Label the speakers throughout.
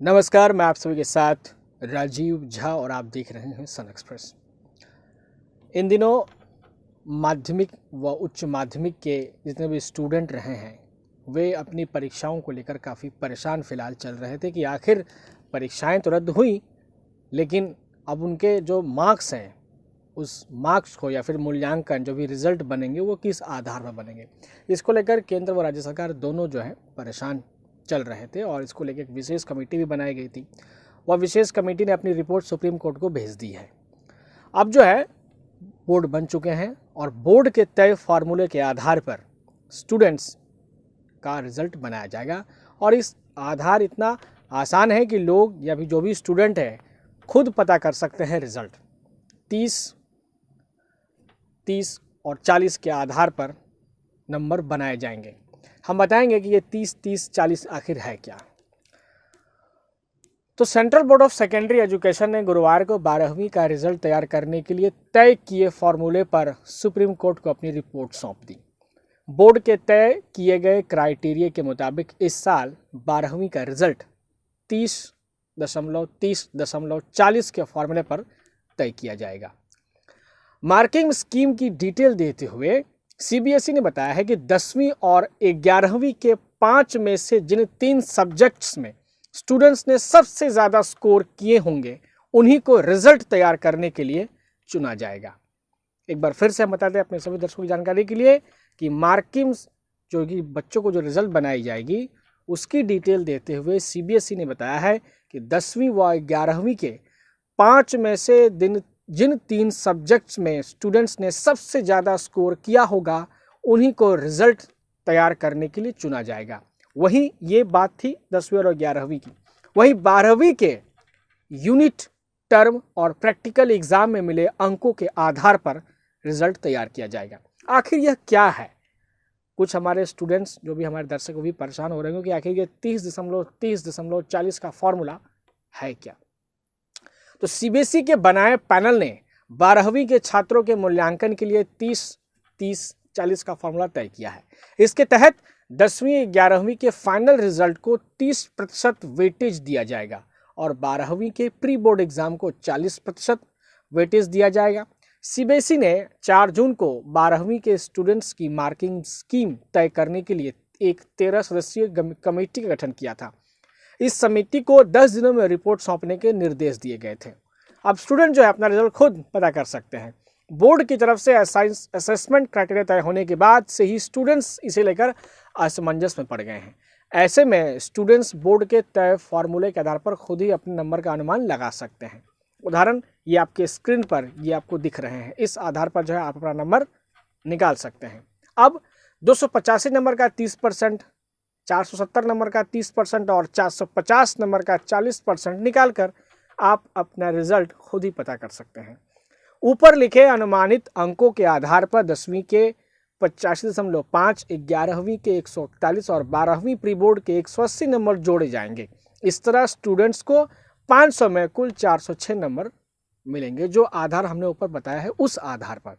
Speaker 1: नमस्कार, मैं आप सभी के साथ राजीव झा और आप देख रहे हैं सन एक्सप्रेस। इन दिनों माध्यमिक व उच्च माध्यमिक के जितने भी स्टूडेंट रहे हैं वे अपनी परीक्षाओं को लेकर काफ़ी परेशान फ़िलहाल चल रहे थे कि आखिर परीक्षाएं तो रद्द हुई, लेकिन अब उनके जो मार्क्स हैं उस मार्क्स को या फिर मूल्यांकन जो भी रिज़ल्ट बनेंगे वो किस आधार पर बनेंगे, इसको लेकर केंद्र व राज्य सरकार दोनों जो है परेशान चल रहे थे। और इसको लेकर एक विशेष कमेटी भी बनाई गई थी। वह विशेष कमेटी ने अपनी रिपोर्ट सुप्रीम कोर्ट को भेज दी है। अब जो है बोर्ड बन चुके हैं और बोर्ड के तय फार्मूले के आधार पर स्टूडेंट्स का रिजल्ट बनाया जाएगा। और इस आधार इतना आसान है कि लोग या भी जो भी स्टूडेंट है खुद पता कर सकते हैं रिजल्ट। 30 और 40 के आधार पर नंबर बनाए जाएंगे। हम बताएंगे कि ये 30-30-40 आखिर है क्या। तो central board of secondary education ने गुरुवार को 12वीं का रिजल्ट तैयार करने के लिए तय किए फॉर्मूले पर सुप्रीम कोर्ट को अपनी रिपोर्ट सौंप दी। बोर्ड के तय किए गए क्राइटेरिया के मुताबिक इस साल 12वीं का रिजल्ट 30.30.40 के फॉर्मूले पर तय किया जाएगा। मार्किंग स्कीम की डिटेल देते हुए सीबीएसई ने बताया है कि 10वीं और 11वीं के 5 में से जिन 3 सब्जेक्ट्स में स्टूडेंट्स ने सबसे ज़्यादा स्कोर किए होंगे उन्हीं को रिजल्ट तैयार करने के लिए चुना जाएगा। एक बार फिर से हम बता दें अपने सभी दर्शकों की जानकारी के लिए कि मार्किंग जो कि बच्चों को जो रिजल्ट बनाई जाएगी उसकी डिटेल देते हुए सीबीएसई ने बताया है कि 10वीं व 11वीं के 5 में से जिन 3 सब्जेक्ट्स में स्टूडेंट्स ने सबसे ज़्यादा स्कोर किया होगा उन्हीं को रिजल्ट तैयार करने के लिए चुना जाएगा। वहीं ये बात थी 10वीं और 11वीं की। वहीं 12वीं के यूनिट, टर्म और प्रैक्टिकल एग्जाम में मिले अंकों के आधार पर रिजल्ट तैयार किया जाएगा। आखिर यह क्या है? कुछ हमारे स्टूडेंट्स जो भी हमारे दर्शक भी परेशान हो रहे हैं कि आखिर ये 30.30.40 का फॉर्मूला है क्या। तो सीबीएसई के बनाए पैनल ने 12वीं के छात्रों के मूल्यांकन के लिए 30-30-40 का फॉर्मूला तय किया है। इसके तहत 10वीं 11वीं के फाइनल रिजल्ट को 30% वेटेज दिया जाएगा और 12वीं के प्री बोर्ड एग्जाम को 40% वेटेज दिया जाएगा। सीबीएसई ने 4 जून को 12वीं के स्टूडेंट्स की मार्किंग स्कीम तय करने के लिए एक 13 सदस्यीय कमेटी का गठन किया था। इस समिति को 10 दिनों में रिपोर्ट सौंपने के निर्देश दिए गए थे। अब स्टूडेंट जो है अपना रिजल्ट खुद पता कर सकते हैं। बोर्ड की तरफ से असेसमेंट क्राइटेरिया तय होने के बाद से ही स्टूडेंट्स इसे लेकर असमंजस में पड़ गए हैं। ऐसे में स्टूडेंट्स बोर्ड के तय फार्मूले के आधार पर खुद ही अपने नंबर का अनुमान लगा सकते हैं। उदाहरण ये आपके स्क्रीन पर ये आपको दिख रहे हैं। इस आधार पर जो है आप अपना नंबर निकाल सकते हैं। अब 285 नंबर का 30%, 470 नंबर का 30% और 450 नंबर का 40% निकालकर आप अपना रिजल्ट खुद ही पता कर सकते हैं। ऊपर लिखे अनुमानित अंकों के आधार पर 10वीं के 85.5, 11वीं के 141 और 12वीं प्री बोर्ड के 180 नंबर जोड़े जाएंगे। इस तरह स्टूडेंट्स को 500 में कुल 406 नंबर मिलेंगे, जो आधार हमने ऊपर बताया है उस आधार पर।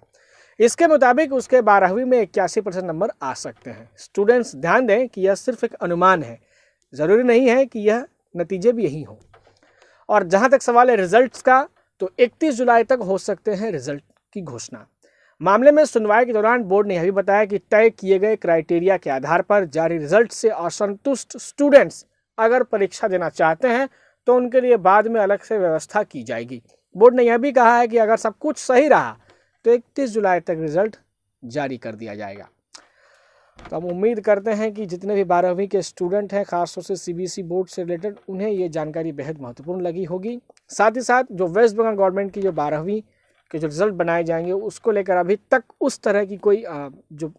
Speaker 1: इसके मुताबिक उसके 12वीं में 81% नंबर आ सकते हैं। स्टूडेंट्स ध्यान दें कि यह सिर्फ एक अनुमान है, ज़रूरी नहीं है कि यह नतीजे भी यही हों। और जहां तक सवाल है रिजल्ट्स का, तो 31 जुलाई तक हो सकते हैं रिजल्ट की घोषणा। मामले में सुनवाई के दौरान बोर्ड ने यह भी बताया कि तय किए गए क्राइटेरिया के आधार पर जारी रिजल्ट से असंतुष्ट स्टूडेंट्स अगर परीक्षा देना चाहते हैं तो उनके लिए बाद में अलग से व्यवस्था की जाएगी। बोर्ड ने यह भी कहा है कि अगर सब कुछ सही रहा तो 31 जुलाई तक रिजल्ट जारी कर दिया जाएगा। तो हम उम्मीद करते हैं कि जितने भी 12वीं के स्टूडेंट हैं, खासतौर से सीबीएसई बोर्ड से रिलेटेड, उन्हें ये जानकारी बेहद महत्वपूर्ण लगी होगी। साथ ही साथ जो वेस्ट बंगाल गवर्नमेंट की जो 12वीं के जो रिजल्ट बनाए जाएंगे उसको लेकर अभी तक उस तरह की कोई जो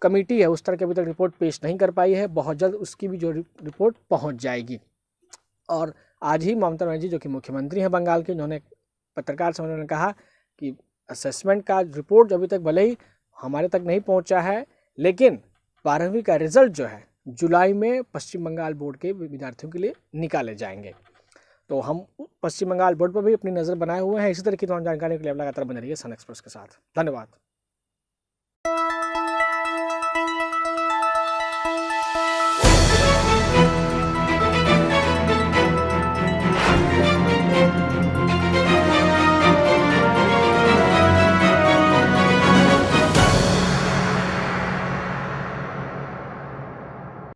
Speaker 1: कमेटी है उस तरह की अभी तक रिपोर्ट पेश नहीं कर पाई है। बहुत जल्द उसकी भी जो रिपोर्ट पहुँच जाएगी। और आज ही ममता बनर्जी जो कि मुख्यमंत्री हैं बंगाल के, उन्होंने पत्रकार सम्मेलन में कहा कि असेसमेंट का रिपोर्ट अभी तक भले ही हमारे तक नहीं पहुंचा है, लेकिन 12वीं का रिजल्ट जो है जुलाई में पश्चिम बंगाल बोर्ड के विद्यार्थियों के लिए निकाले जाएंगे। तो हम पश्चिम बंगाल बोर्ड पर भी अपनी नज़र बनाए हुए हैं। इसी तरह की तमाम जानकारी के लिए लगातार बने रहिए सन एक्सप्रेस के साथ। धन्यवाद।